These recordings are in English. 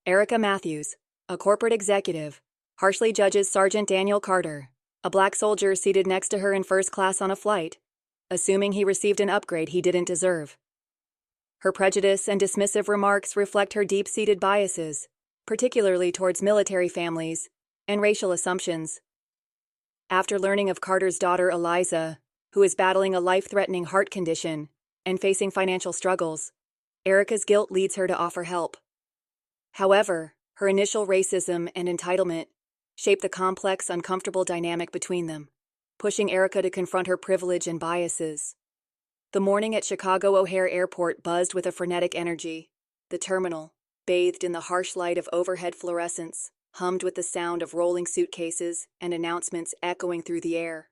Erica Matthews, a corporate executive, harshly judges Sergeant Daniel Carter, a black soldier seated next to her in first class on a flight, assuming he received an upgrade he didn't deserve. Her prejudice and dismissive remarks reflect her deep-seated biases, particularly towards military families and racial assumptions. After learning of Carter's daughter Eliza, who is battling a life-threatening heart condition and facing financial struggles, Erica's guilt leads her to offer help. However, her initial racism and entitlement shape the complex, uncomfortable dynamic between them, pushing Erica to confront her privilege and biases. The morning at Chicago O'Hare Airport buzzed with a frenetic energy. The terminal, bathed in the harsh light of overhead fluorescents, hummed with the sound of rolling suitcases and announcements echoing through the air.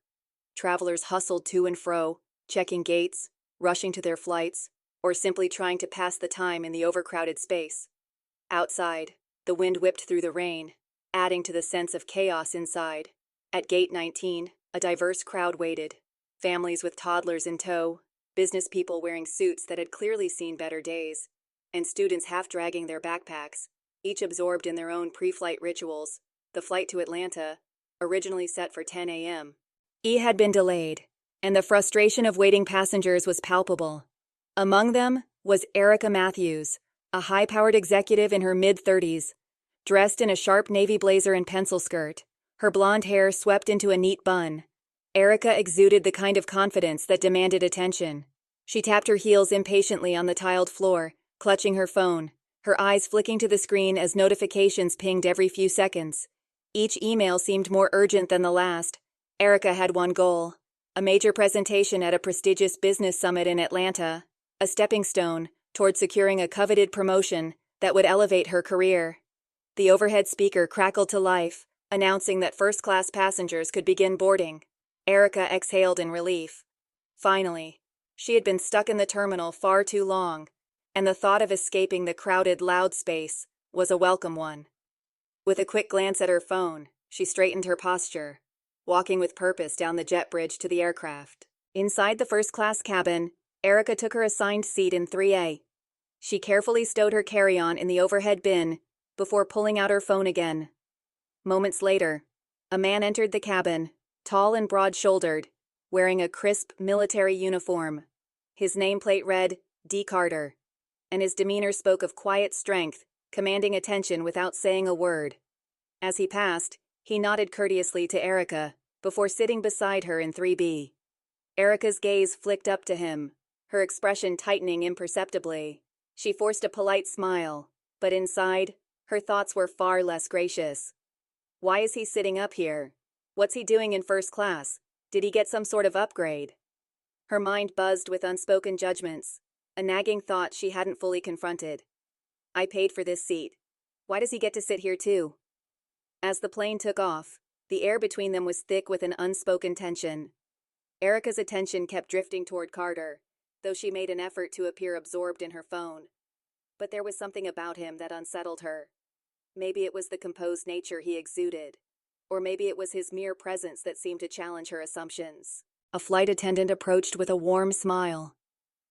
Travelers hustled to and fro, checking gates, rushing to their flights, or simply trying to pass the time in the overcrowded space. Outside, the wind whipped through the rain, adding to the sense of chaos inside. At Gate 19, a diverse crowd waited. Families with toddlers in tow, business people wearing suits that had clearly seen better days, and students half dragging their backpacks, each absorbed in their own pre-flight rituals. The flight to Atlanta, originally set for 10 a.m., had been delayed, and the frustration of waiting passengers was palpable. Among them was Erica Matthews, a high-powered executive in her mid-30s, dressed in a sharp navy blazer and pencil skirt, her blonde hair swept into a neat bun. Erica exuded the kind of confidence that demanded attention. She tapped her heels impatiently on the tiled floor, clutching her phone, her eyes flicking to the screen as notifications pinged every few seconds. Each email seemed more urgent than the last. Erica had one goal: a major presentation at a prestigious business summit in Atlanta, a stepping stone toward securing a coveted promotion that would elevate her career. The overhead speaker crackled to life, announcing that first-class passengers could begin boarding. Erica exhaled in relief. Finally, she had been stuck in the terminal far too long, and the thought of escaping the crowded, loud space was a welcome one. With a quick glance at her phone, she straightened her posture, walking with purpose down the jet bridge to the aircraft. Inside the first-class cabin, Erica took her assigned seat in 3A. She carefully stowed her carry-on in the overhead bin before pulling out her phone again. Moments later, a man entered the cabin, tall and broad-shouldered, wearing a crisp military uniform. His nameplate read, D. Carter, and his demeanor spoke of quiet strength, commanding attention without saying a word. As he passed, he nodded courteously to Erica before sitting beside her in 3B. Erica's gaze flicked up to him, her expression tightening imperceptibly. She forced a polite smile, but inside, her thoughts were far less gracious. Why is he sitting up here? What's he doing in first class? Did he get some sort of upgrade? Her mind buzzed with unspoken judgments, a nagging thought she hadn't fully confronted. I paid for this seat. Why does he get to sit here too? As the plane took off, the air between them was thick with an unspoken tension. Erica's attention kept drifting toward Carter, though she made an effort to appear absorbed in her phone. But there was something about him that unsettled her. Maybe it was the composed nature he exuded, or maybe it was his mere presence that seemed to challenge her assumptions. A flight attendant approached with a warm smile.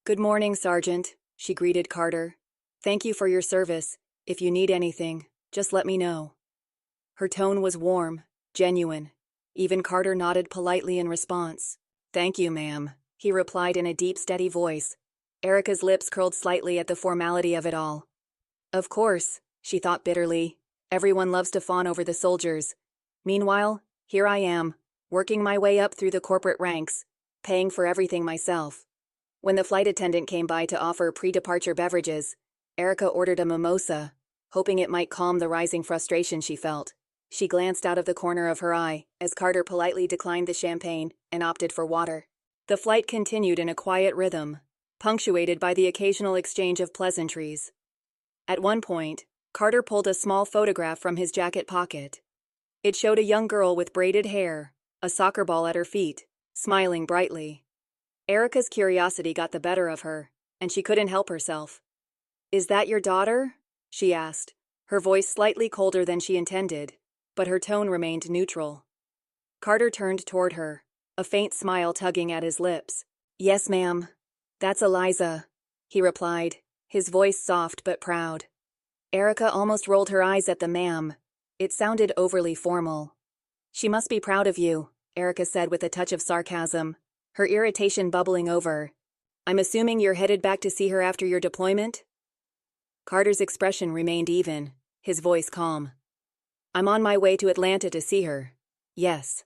"Good morning, Sergeant," she greeted Carter. "Thank you for your service. If you need anything, just let me know." Her tone was warm, genuine. Even Carter nodded politely in response. "Thank you, ma'am," he replied in a deep, steady voice. Erica's lips curled slightly at the formality of it all. Of course, she thought bitterly. Everyone loves to fawn over the soldiers. Meanwhile, here I am, working my way up through the corporate ranks, paying for everything myself. When the flight attendant came by to offer pre-departure beverages, Erica ordered a mimosa, hoping it might calm the rising frustration she felt. She glanced out of the corner of her eye as Carter politely declined the champagne and opted for water. The flight continued in a quiet rhythm, punctuated by the occasional exchange of pleasantries. At one point, Carter pulled a small photograph from his jacket pocket. It showed a young girl with braided hair, a soccer ball at her feet, smiling brightly. Erica's curiosity got the better of her, and she couldn't help herself. "Is that your daughter?" she asked, her voice slightly colder than she intended, but her tone remained neutral. Carter turned toward her, a faint smile tugging at his lips. "Yes, ma'am. That's Eliza," he replied, his voice soft but proud. Erica almost rolled her eyes at the ma'am. It sounded overly formal. She must be proud of you, Erica said with a touch of sarcasm, her irritation bubbling over. I'm assuming you're headed back to see her after your deployment? Carter's expression remained even, his voice calm. I'm on my way to Atlanta to see her. Yes.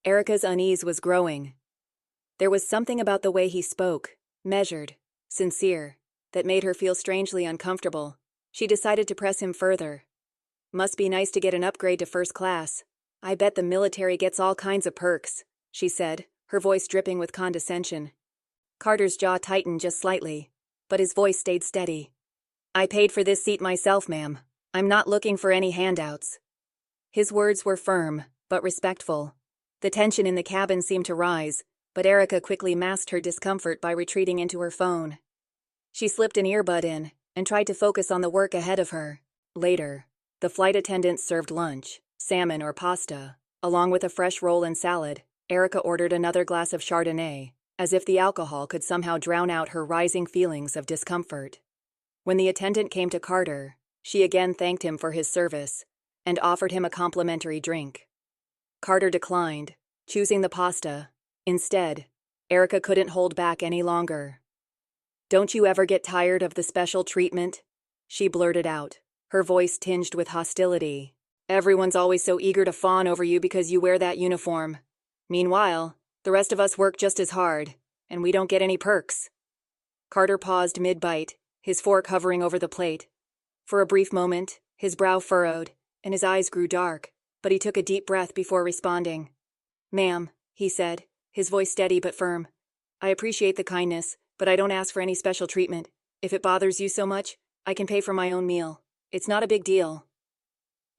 Erica's unease was growing. There was something about the way he spoke, measured, sincere, that made her feel strangely uncomfortable. She decided to press him further. Must be nice to get an upgrade to first class. I bet the military gets all kinds of perks, she said, her voice dripping with condescension. Carter's jaw tightened just slightly, but his voice stayed steady. I paid for this seat myself, ma'am. I'm not looking for any handouts. His words were firm, but respectful. The tension in the cabin seemed to rise, but Erica quickly masked her discomfort by retreating into her phone. She slipped an earbud in and tried to focus on the work ahead of her. Later, the flight attendants served lunch, salmon or pasta, along with a fresh roll and salad. Erica ordered another glass of Chardonnay, as if the alcohol could somehow drown out her rising feelings of discomfort. When the attendant came to Carter, she again thanked him for his service and offered him a complimentary drink. Carter declined, choosing the pasta. Instead, Erica couldn't hold back any longer. Don't you ever get tired of the special treatment? She blurted out, her voice tinged with hostility. Everyone's always so eager to fawn over you because you wear that uniform. Meanwhile, the rest of us work just as hard, and we don't get any perks. Carter paused mid-bite, his fork hovering over the plate. For a brief moment, his brow furrowed, and his eyes grew dark, but he took a deep breath before responding. Ma'am, he said, his voice steady but firm. I appreciate the kindness, but I don't ask for any special treatment. If it bothers you so much, I can pay for my own meal. It's not a big deal.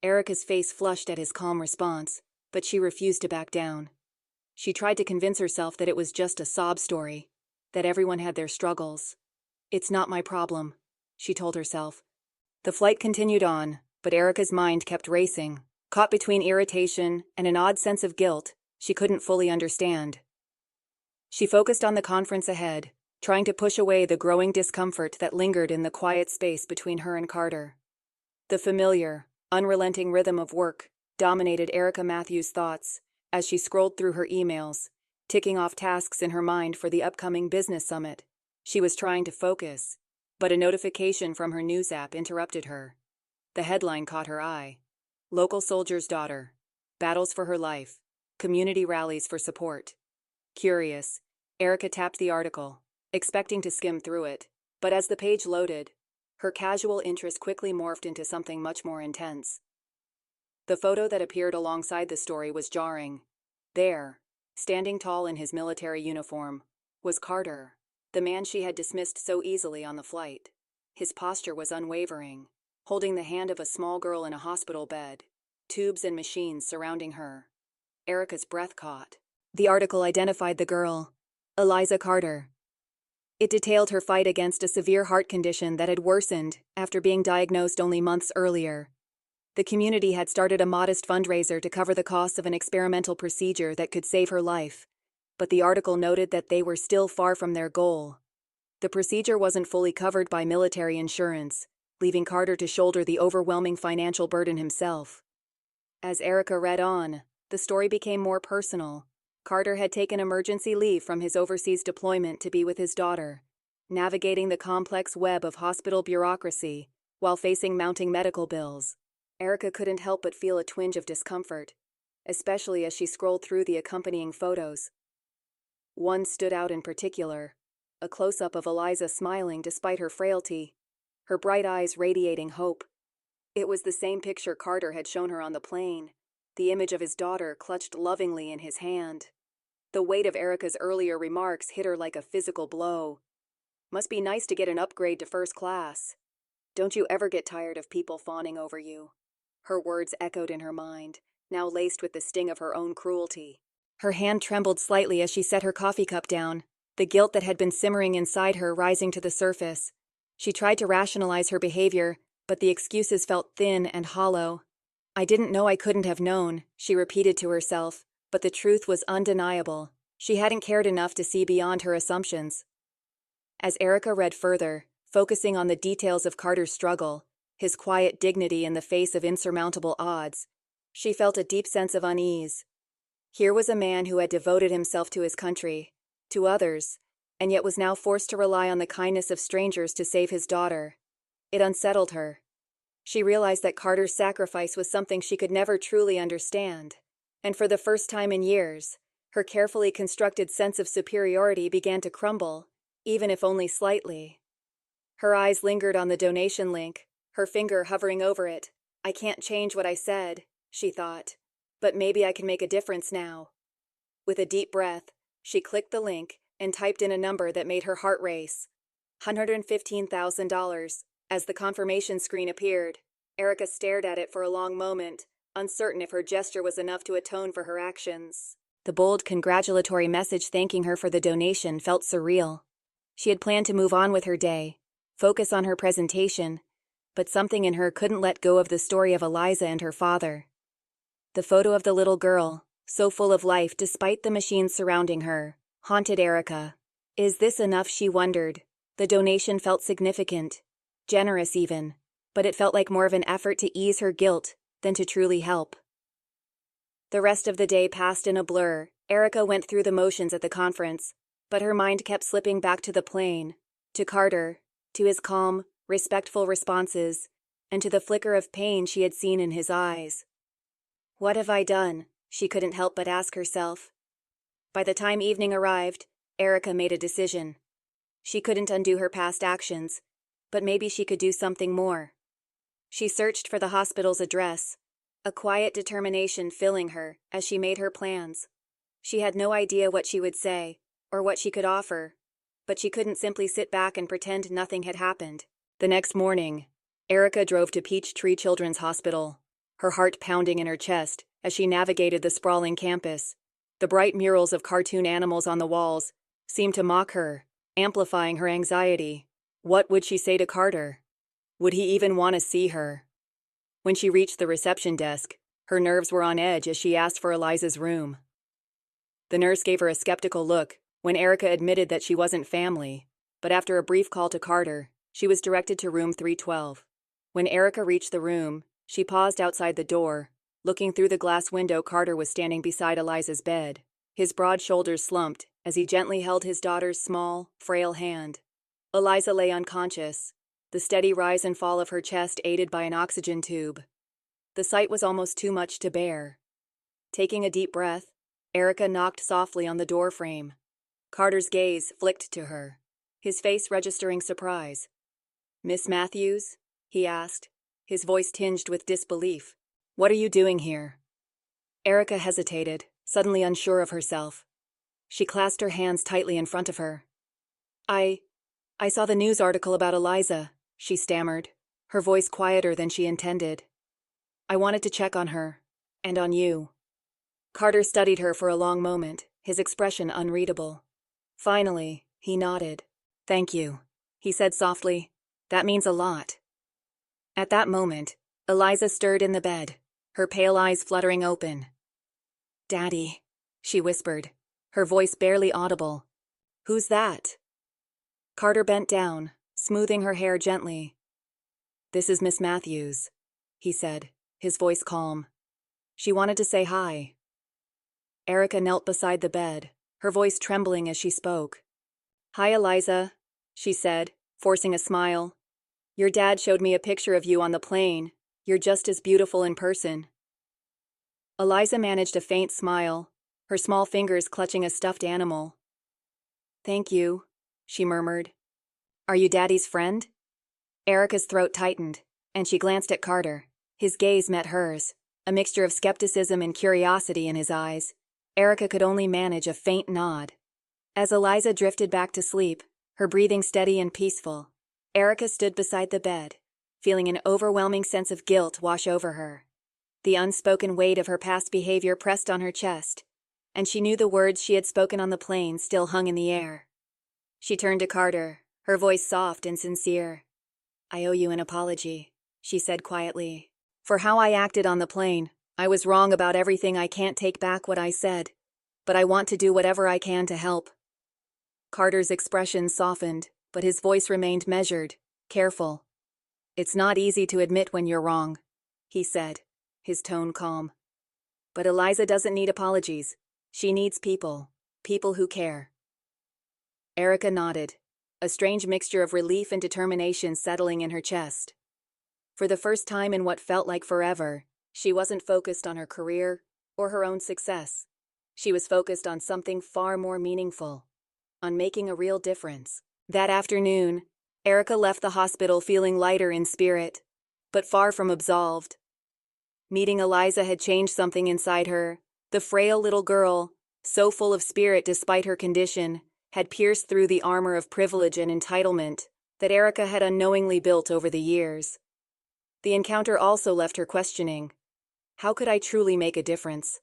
Erica's face flushed at his calm response, but she refused to back down. She tried to convince herself that it was just a sob story, that everyone had their struggles. It's not my problem, she told herself. The flight continued on, but Erica's mind kept racing, caught between irritation and an odd sense of guilt she couldn't fully understand. She focused on the conference ahead, trying to push away the growing discomfort that lingered in the quiet space between her and Carter. The familiar, unrelenting rhythm of work dominated Erica Matthews' thoughts as she scrolled through her emails, ticking off tasks in her mind for the upcoming business summit. She was trying to focus, but a notification from her news app interrupted her. The headline caught her eye. Local soldier's daughter. Battles for her life. Community rallies for support. Curious, Erica tapped the article, expecting to skim through it, but as the page loaded, her casual interest quickly morphed into something much more intense. The photo that appeared alongside the story was jarring. There, standing tall in his military uniform, was Carter, the man she had dismissed so easily on the flight. His posture was unwavering, holding the hand of a small girl in a hospital bed, tubes and machines surrounding her. Erica's breath caught. The article identified the girl, Eliza Carter. It detailed her fight against a severe heart condition that had worsened after being diagnosed only months earlier. The community had started a modest fundraiser to cover the costs of an experimental procedure that could save her life, but the article noted that they were still far from their goal. The procedure wasn't fully covered by military insurance, leaving Carter to shoulder the overwhelming financial burden himself. As Erica read on, the story became more personal. Carter had taken emergency leave from his overseas deployment to be with his daughter, navigating the complex web of hospital bureaucracy while facing mounting medical bills. Erica couldn't help but feel a twinge of discomfort, especially as she scrolled through the accompanying photos. One stood out in particular, a close-up of Eliza smiling despite her frailty, her bright eyes radiating hope. It was the same picture Carter had shown her on the plane, the image of his daughter clutched lovingly in his hand. The weight of Erica's earlier remarks hit her like a physical blow. Must be nice to get an upgrade to first class. Don't you ever get tired of people fawning over you? Her words echoed in her mind, now laced with the sting of her own cruelty. Her hand trembled slightly as she set her coffee cup down, the guilt that had been simmering inside her rising to the surface. She tried to rationalize her behavior, but the excuses felt thin and hollow. I didn't know I couldn't have known, she repeated to herself, but the truth was undeniable. She hadn't cared enough to see beyond her assumptions. As Erica read further, focusing on the details of Carter's struggle, his quiet dignity in the face of insurmountable odds. She felt a deep sense of unease. Here was a man who had devoted himself to his country, to others, and yet was now forced to rely on the kindness of strangers to save his daughter. It unsettled her. She realized that Carter's sacrifice was something she could never truly understand, and for the first time in years, her carefully constructed sense of superiority began to crumble, even if only slightly. Her eyes lingered on the donation link, her finger hovering over it. I can't change what I said, she thought, but maybe I can make a difference now. With a deep breath, she clicked the link and typed in a number that made her heart race. $115,000. As the confirmation screen appeared, Erica stared at it for a long moment, uncertain if her gesture was enough to atone for her actions. The bold congratulatory message thanking her for the donation felt surreal. She had planned to move on with her day, focus on her presentation, but something in her couldn't let go of the story of Eliza and her father. The photo of the little girl, so full of life despite the machines surrounding her, haunted Erica. Is this enough, she wondered. The donation felt significant, generous even, but it felt like more of an effort to ease her guilt than to truly help. The rest of the day passed in a blur. Erica went through the motions at the conference, but her mind kept slipping back to the plane, to Carter, to his calm, respectful responses, and to the flicker of pain she had seen in his eyes. What have I done? She couldn't help but ask herself. By the time evening arrived, Erica made a decision. She couldn't undo her past actions, but maybe she could do something more. She searched for the hospital's address, a quiet determination filling her as she made her plans. She had no idea what she would say, or what she could offer, but she couldn't simply sit back and pretend nothing had happened. The next morning, Erica drove to Peachtree Children's Hospital, her heart pounding in her chest as she navigated the sprawling campus. The bright murals of cartoon animals on the walls seemed to mock her, amplifying her anxiety. What would she say to Carter? Would he even want to see her? When she reached the reception desk, her nerves were on edge as she asked for Eliza's room. The nurse gave her a skeptical look when Erica admitted that she wasn't family, but after a brief call to Carter, she was directed to room 312. When Erica reached the room, she paused outside the door. Looking through the glass window, Carter was standing beside Eliza's bed. His broad shoulders slumped as he gently held his daughter's small, frail hand. Eliza lay unconscious, the steady rise and fall of her chest aided by an oxygen tube. The sight was almost too much to bear. Taking a deep breath, Erica knocked softly on the door frame. Carter's gaze flicked to her, his face registering surprise. "Miss Matthews?" he asked, his voice tinged with disbelief. "What are you doing here?" Erica hesitated, suddenly unsure of herself. She clasped her hands tightly in front of her. I saw the news article about Eliza," she stammered, her voice quieter than she intended. "I wanted to check on her, and on you." Carter studied her for a long moment, his expression unreadable. Finally, he nodded. "Thank you," he said softly. "That means a lot." At that moment, Eliza stirred in the bed, her pale eyes fluttering open. "Daddy," she whispered, her voice barely audible. "Who's that?" Carter bent down, smoothing her hair gently. "This is Miss Matthews," he said, his voice calm. "She wanted to say hi." Erica knelt beside the bed, her voice trembling as she spoke. "Hi, Eliza," she said, forcing a smile. "Your dad showed me a picture of you on the plane. You're just as beautiful in person." Eliza managed a faint smile, her small fingers clutching a stuffed animal. "Thank you," she murmured. "Are you Daddy's friend?" Erica's throat tightened, and she glanced at Carter. His gaze met hers, a mixture of skepticism and curiosity in his eyes. Erica could only manage a faint nod. As Eliza drifted back to sleep, her breathing steady and peaceful, Erica stood beside the bed, feeling an overwhelming sense of guilt wash over her. The unspoken weight of her past behavior pressed on her chest, and she knew the words she had spoken on the plane still hung in the air. She turned to Carter, her voice soft and sincere. "I owe you an apology," she said quietly. "For how I acted on the plane. I was wrong about everything. I can't take back what I said, but I want to do whatever I can to help." Carter's expression softened, but his voice remained measured, careful. It's not easy to admit when you're wrong, he said, his tone calm. But Eliza doesn't need apologies. She needs people. People who care. Erica nodded, a strange mixture of relief and determination settling in her chest. For the first time in what felt like forever, she wasn't focused on her career or her own success. She was focused on something far more meaningful, on making a real difference. That afternoon, Erica left the hospital feeling lighter in spirit, but far from absolved. Meeting Eliza had changed something inside her. The frail little girl, so full of spirit despite her condition, had pierced through the armor of privilege and entitlement that Erica had unknowingly built over the years. The encounter also left her questioning, how could I truly make a difference?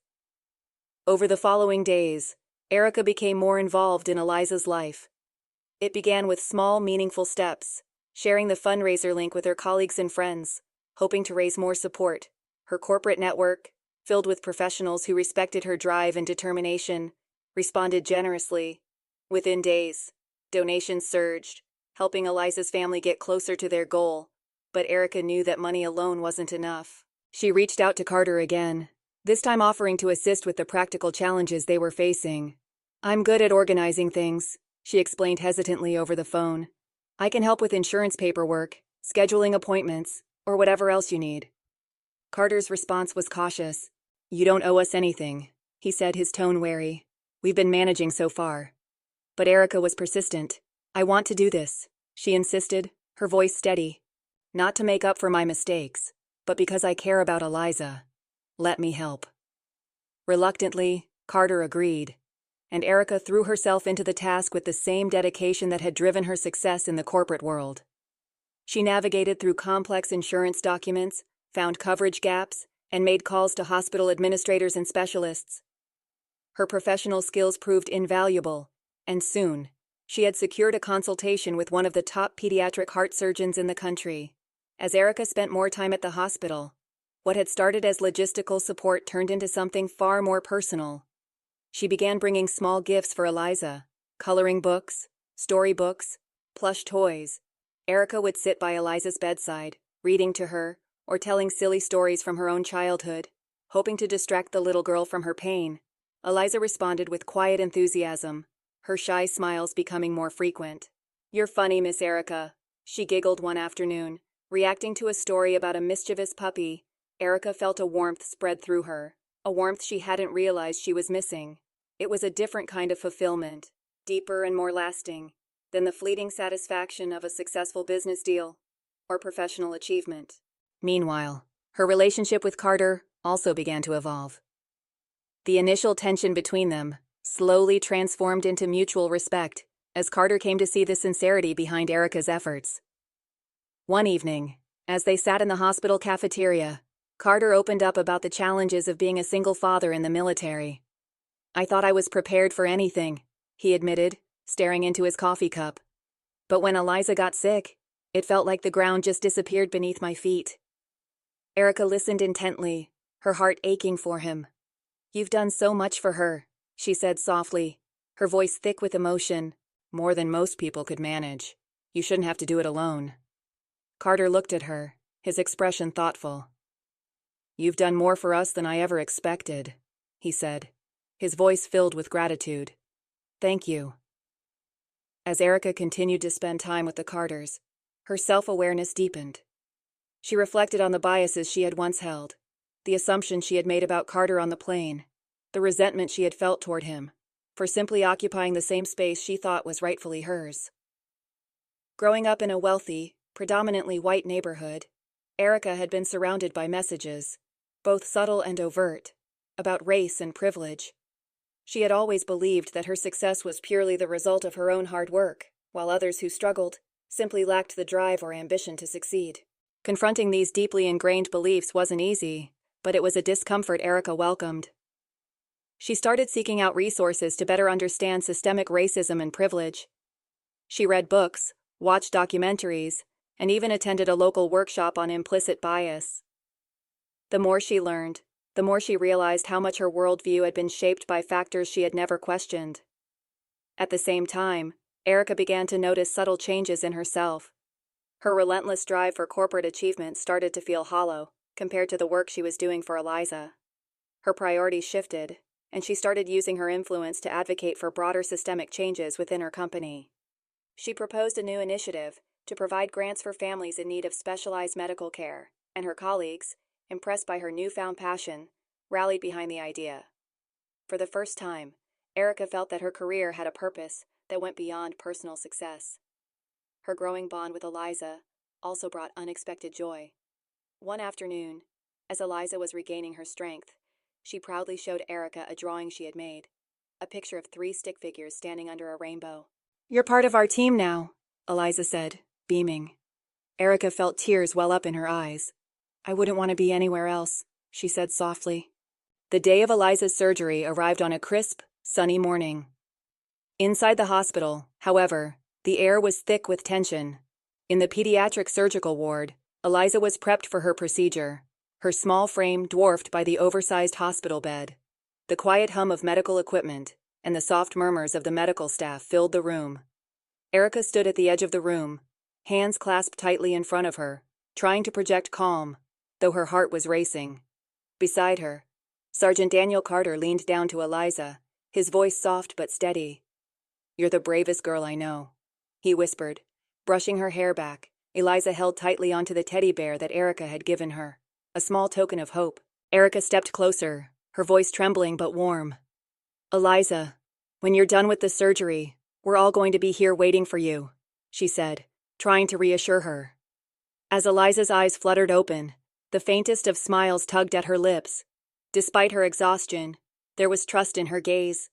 Over the following days, Erica became more involved in Eliza's life. It began with small, meaningful steps, sharing the fundraiser link with her colleagues and friends, hoping to raise more support. Her corporate network, filled with professionals who respected her drive and determination, responded generously. Within days, donations surged, helping Eliza's family get closer to their goal, but Erica knew that money alone wasn't enough. She reached out to Carter again, this time offering to assist with the practical challenges they were facing. I'm good at organizing things, she explained hesitantly over the phone. I can help with insurance paperwork, scheduling appointments, or whatever else you need. Carter's response was cautious. You don't owe us anything, he said, his tone wary. We've been managing so far. But Erica was persistent. I want to do this, she insisted, her voice steady. Not to make up for my mistakes, but because I care about Eliza. Let me help. Reluctantly, Carter agreed, and Erica threw herself into the task with the same dedication that had driven her success in the corporate world. She navigated through complex insurance documents, found coverage gaps, and made calls to hospital administrators and specialists. Her professional skills proved invaluable, and soon, she had secured a consultation with one of the top pediatric heart surgeons in the country. As Erica spent more time at the hospital, what had started as logistical support turned into something far more personal. She began bringing small gifts for Eliza, coloring books, storybooks, plush toys. Erica would sit by Eliza's bedside, reading to her, or telling silly stories from her own childhood, hoping to distract the little girl from her pain. Eliza responded with quiet enthusiasm, her shy smiles becoming more frequent. You're funny, Miss Erica, she giggled one afternoon, reacting to a story about a mischievous puppy. Erica felt a warmth spread through her, a warmth she hadn't realized she was missing. It was a different kind of fulfillment, deeper and more lasting, than the fleeting satisfaction of a successful business deal or professional achievement. Meanwhile, her relationship with Carter also began to evolve. The initial tension between them slowly transformed into mutual respect as Carter came to see the sincerity behind Erica's efforts. One evening, as they sat in the hospital cafeteria, Carter opened up about the challenges of being a single father in the military. I thought I was prepared for anything, he admitted, staring into his coffee cup. But when Eliza got sick, it felt like the ground just disappeared beneath my feet. Erica listened intently, her heart aching for him. You've done so much for her, she said softly, her voice thick with emotion. More than most people could manage. You shouldn't have to do it alone. Carter looked at her, his expression thoughtful. You've done more for us than I ever expected, he said, his voice filled with gratitude. Thank you. As Erica continued to spend time with the Carters, her self-awareness deepened. She reflected on the biases she had once held, the assumptions she had made about Carter on the plane, the resentment she had felt toward him, for simply occupying the same space she thought was rightfully hers. Growing up in a wealthy, predominantly white neighborhood, Erica had been surrounded by messages, both subtle and overt, about race and privilege. She had always believed that her success was purely the result of her own hard work, while others who struggled simply lacked the drive or ambition to succeed. Confronting these deeply ingrained beliefs wasn't easy, but it was a discomfort Erica welcomed. She started seeking out resources to better understand systemic racism and privilege. She read books, watched documentaries, and even attended a local workshop on implicit bias. The more she learned, the more she realized how much her worldview had been shaped by factors she had never questioned. At the same time, Erica began to notice subtle changes in herself. Her relentless drive for corporate achievement started to feel hollow compared to the work she was doing for Eliza. Her priorities shifted, and she started using her influence to advocate for broader systemic changes within her company. She proposed a new initiative to provide grants for families in need of specialized medical care, and her colleagues, impressed by her newfound passion, rallied behind the idea. For the first time, Erica felt that her career had a purpose that went beyond personal success. Her growing bond with Eliza also brought unexpected joy. One afternoon, as Eliza was regaining her strength, she proudly showed Erica a drawing she had made, a picture of 3 stick figures standing under a rainbow. "You're part of our team now," Eliza said, beaming. Erica felt tears well up in her eyes. "I wouldn't want to be anywhere else," she said softly. The day of Eliza's surgery arrived on a crisp, sunny morning. Inside the hospital, however, the air was thick with tension. In the pediatric surgical ward, Eliza was prepped for her procedure, her small frame dwarfed by the oversized hospital bed. The quiet hum of medical equipment and the soft murmurs of the medical staff filled the room. Erica stood at the edge of the room, hands clasped tightly in front of her, trying to project calm, though her heart was racing. Beside her, Sergeant Daniel Carter leaned down to Eliza, his voice soft but steady. "You're the bravest girl I know," he whispered. Brushing her hair back, Eliza held tightly onto the teddy bear that Erica had given her, a small token of hope. Erica stepped closer, her voice trembling but warm. "Eliza, when you're done with the surgery, we're all going to be here waiting for you," she said, trying to reassure her. As Eliza's eyes fluttered open, the faintest of smiles tugged at her lips. Despite her exhaustion, there was trust in her gaze.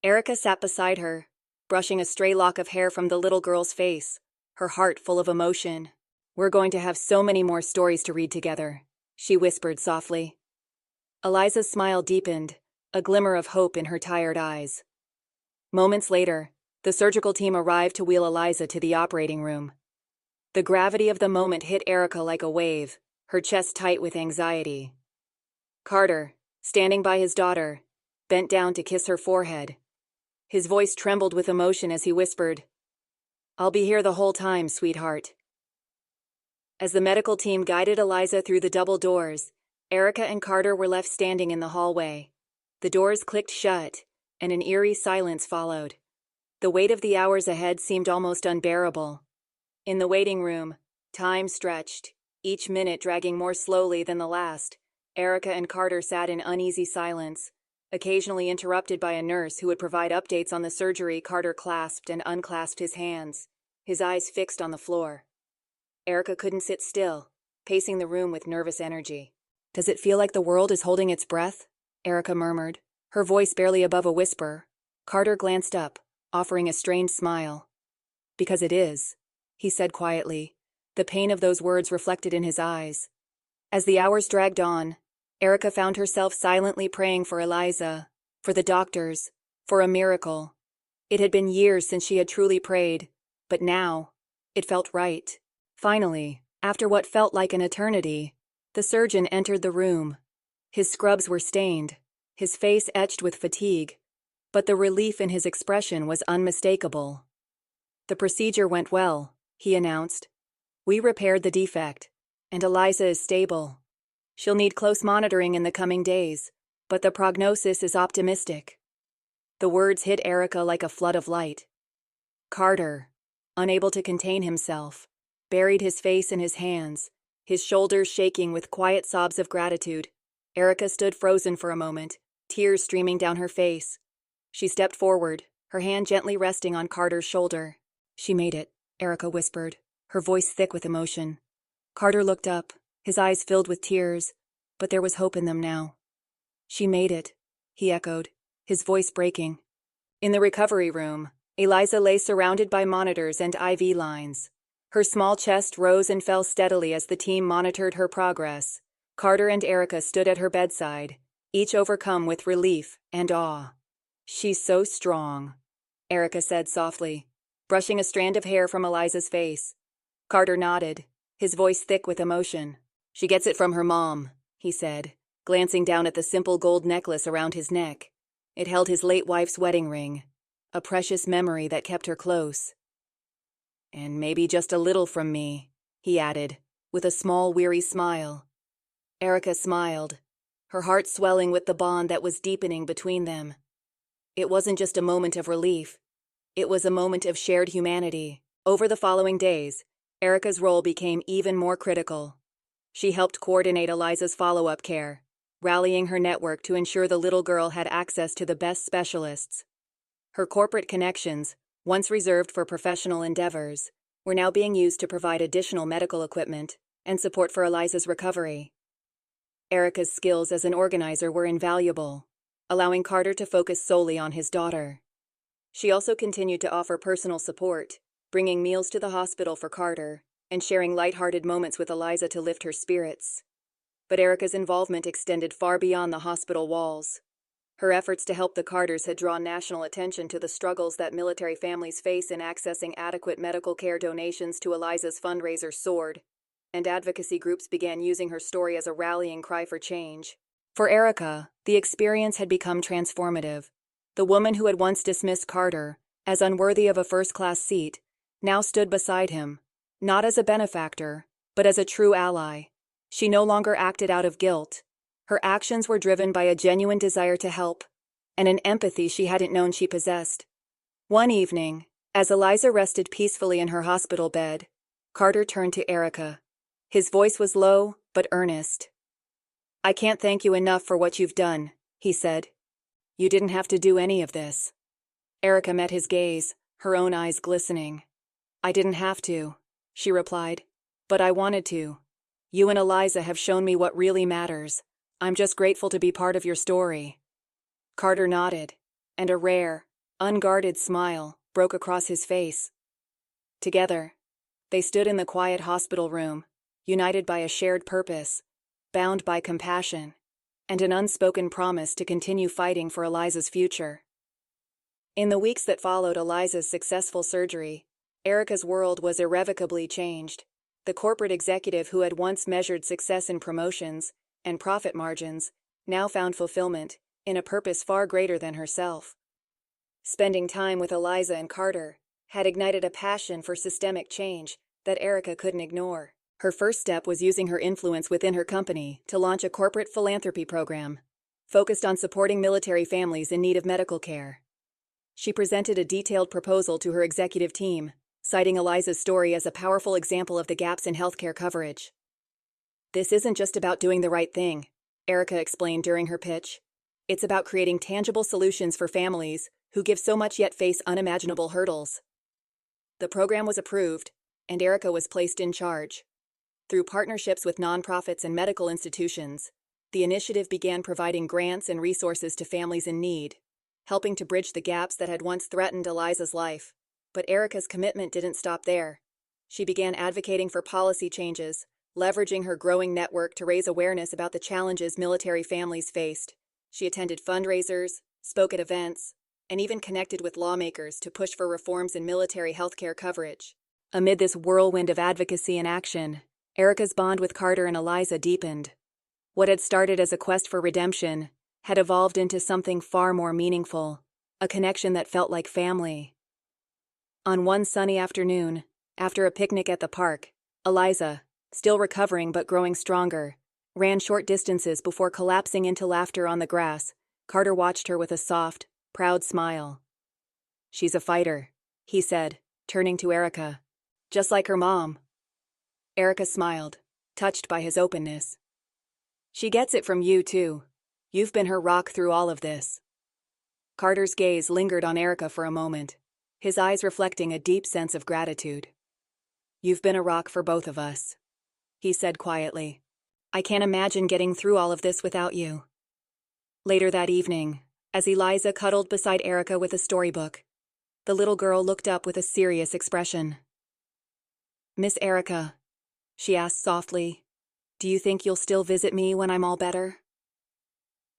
Erica sat beside her, brushing a stray lock of hair from the little girl's face, her heart full of emotion. "We're going to have so many more stories to read together," she whispered softly. Eliza's smile deepened, a glimmer of hope in her tired eyes. Moments later, the surgical team arrived to wheel Eliza to the operating room. The gravity of the moment hit Erica like a wave, her chest tight with anxiety. Carter, standing by his daughter, bent down to kiss her forehead. His voice trembled with emotion as he whispered, "I'll be here the whole time, sweetheart." As the medical team guided Eliza through the double doors, Erica and Carter were left standing in the hallway. The doors clicked shut, and an eerie silence followed. The weight of the hours ahead seemed almost unbearable. In the waiting room, time stretched, each minute dragging more slowly than the last. Erica and Carter sat in uneasy silence, occasionally interrupted by a nurse who would provide updates on the surgery. Carter clasped and unclasped his hands, his eyes fixed on the floor. Erica couldn't sit still, pacing the room with nervous energy. "Does it feel like the world is holding its breath?" Erica murmured, her voice barely above a whisper. Carter glanced up, offering a strained smile. "Because it is," he said quietly, the pain of those words reflected in his eyes. As the hours dragged on, Erica found herself silently praying for Eliza, for the doctors, for a miracle. It had been years since she had truly prayed, but now, it felt right. Finally, after what felt like an eternity, the surgeon entered the room. His scrubs were stained, his face etched with fatigue, but the relief in his expression was unmistakable. "The procedure went well," he announced. "We repaired the defect, and Eliza is stable. She'll need close monitoring in the coming days, but the prognosis is optimistic." The words hit Erica like a flood of light. Carter, unable to contain himself, buried his face in his hands, his shoulders shaking with quiet sobs of gratitude. Erica stood frozen for a moment, tears streaming down her face. She stepped forward, her hand gently resting on Carter's shoulder. "She made it," Erica whispered, her voice thick with emotion. Carter looked up, his eyes filled with tears, but there was hope in them now. "She made it," he echoed, his voice breaking. In the recovery room, Eliza lay surrounded by monitors and IV lines. Her small chest rose and fell steadily as the team monitored her progress. Carter and Erica stood at her bedside, each overcome with relief and awe. "She's so strong," Erica said softly, brushing a strand of hair from Eliza's face. Carter nodded, his voice thick with emotion. "She gets it from her mom," he said, glancing down at the simple gold necklace around his neck. It held his late wife's wedding ring, a precious memory that kept her close. "And maybe just a little from me," he added, with a small, weary smile. Erica smiled, her heart swelling with the bond that was deepening between them. It wasn't just a moment of relief. It was a moment of shared humanity. Over the following days, Erica's role became even more critical. She helped coordinate Eliza's follow-up care, rallying her network to ensure the little girl had access to the best specialists. Her corporate connections, once reserved for professional endeavors, were now being used to provide additional medical equipment and support for Eliza's recovery. Erica's skills as an organizer were invaluable, allowing Carter to focus solely on his daughter. She also continued to offer personal support, bringing meals to the hospital for Carter and sharing lighthearted moments with Eliza to lift her spirits. But Erica's involvement extended far beyond the hospital walls. Her efforts to help the Carters had drawn national attention to the struggles that military families face in accessing adequate medical care. Donations to Eliza's fundraiser soared, and advocacy groups began using her story as a rallying cry for change. For Erica, the experience had become transformative. The woman who had once dismissed Carter as unworthy of a first-class seat now stood beside him, not as a benefactor, but as a true ally. She no longer acted out of guilt. Her actions were driven by a genuine desire to help, and an empathy she hadn't known she possessed. One evening, as Eliza rested peacefully in her hospital bed, Carter turned to Erica. His voice was low, but earnest. "I can't thank you enough for what you've done," he said. "You didn't have to do any of this." Erica met his gaze, her own eyes glistening. "I didn't have to," she replied, "but I wanted to. You and Eliza have shown me what really matters. I'm just grateful to be part of your story." Carter nodded, and a rare, unguarded smile broke across his face. Together, they stood in the quiet hospital room, united by a shared purpose, bound by compassion, and an unspoken promise to continue fighting for Eliza's future. In the weeks that followed Eliza's successful surgery, Erica's world was irrevocably changed. The corporate executive who had once measured success in promotions and profit margins now found fulfillment in a purpose far greater than herself. Spending time with Eliza and Carter had ignited a passion for systemic change that Erica couldn't ignore. Her first step was using her influence within her company to launch a corporate philanthropy program focused on supporting military families in need of medical care. She presented a detailed proposal to her executive team, citing Eliza's story as a powerful example of the gaps in healthcare coverage. "This isn't just about doing the right thing," Erica explained during her pitch. "It's about creating tangible solutions for families who give so much yet face unimaginable hurdles." The program was approved, and Erica was placed in charge. Through partnerships with nonprofits and medical institutions, the initiative began providing grants and resources to families in need, helping to bridge the gaps that had once threatened Eliza's life. But Erica's commitment didn't stop there. She began advocating for policy changes, leveraging her growing network to raise awareness about the challenges military families faced. She attended fundraisers, spoke at events, and even connected with lawmakers to push for reforms in military healthcare coverage. Amid this whirlwind of advocacy and action, Erica's bond with Carter and Eliza deepened. What had started as a quest for redemption had evolved into something far more meaningful, a connection that felt like family. On one sunny afternoon, after a picnic at the park, Eliza, still recovering but growing stronger, ran short distances before collapsing into laughter on the grass. Carter watched her with a soft, proud smile. "She's a fighter," he said, turning to Erica. "Just like her mom." Erica smiled, touched by his openness. "She gets it from you, too. You've been her rock through all of this." Carter's gaze lingered on Erica for a moment, his eyes reflecting a deep sense of gratitude. "You've been a rock for both of us," he said quietly. "I can't imagine getting through all of this without you." Later that evening, as Eliza cuddled beside Erica with a storybook, the little girl looked up with a serious expression. "Miss Erica," she asked softly, "do you think you'll still visit me when I'm all better?"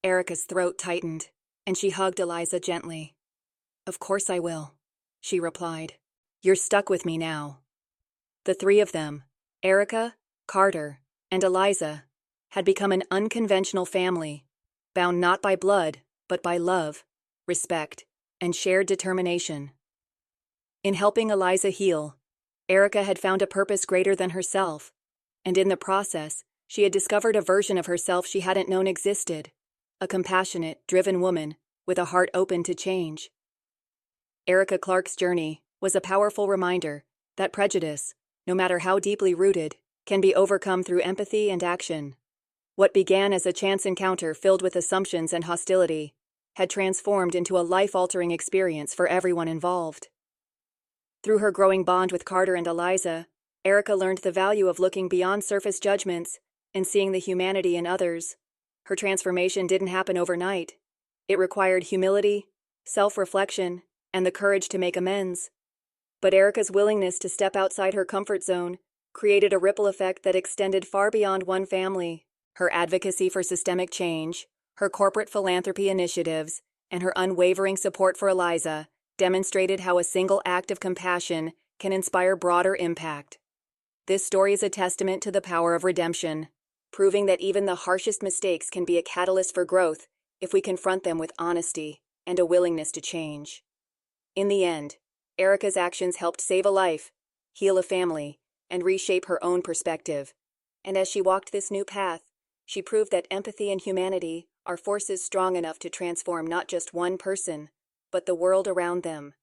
Erica's throat tightened, and she hugged Eliza gently. "Of course I will," she replied. "You're stuck with me now." The three of them, Erica, Carter, and Eliza, had become an unconventional family, bound not by blood, but by love, respect, and shared determination. In helping Eliza heal, Erica had found a purpose greater than herself, and in the process, she had discovered a version of herself she hadn't known existed, a compassionate, driven woman with a heart open to change. Erica Clark's journey was a powerful reminder that prejudice, no matter how deeply rooted, can be overcome through empathy and action. What began as a chance encounter filled with assumptions and hostility had transformed into a life-altering experience for everyone involved. Through her growing bond with Carter and Eliza, Erica learned the value of looking beyond surface judgments and seeing the humanity in others. Her transformation didn't happen overnight. It required humility, self-reflection, and the courage to make amends. But Erica's willingness to step outside her comfort zone created a ripple effect that extended far beyond one family. Her advocacy for systemic change, her corporate philanthropy initiatives, and her unwavering support for Eliza demonstrated how a single act of compassion can inspire broader impact. This story is a testament to the power of redemption, proving that even the harshest mistakes can be a catalyst for growth if we confront them with honesty and a willingness to change. In the end, Erica's actions helped save a life, heal a family, and reshape her own perspective. And as she walked this new path, she proved that empathy and humanity are forces strong enough to transform not just one person, but the world around them.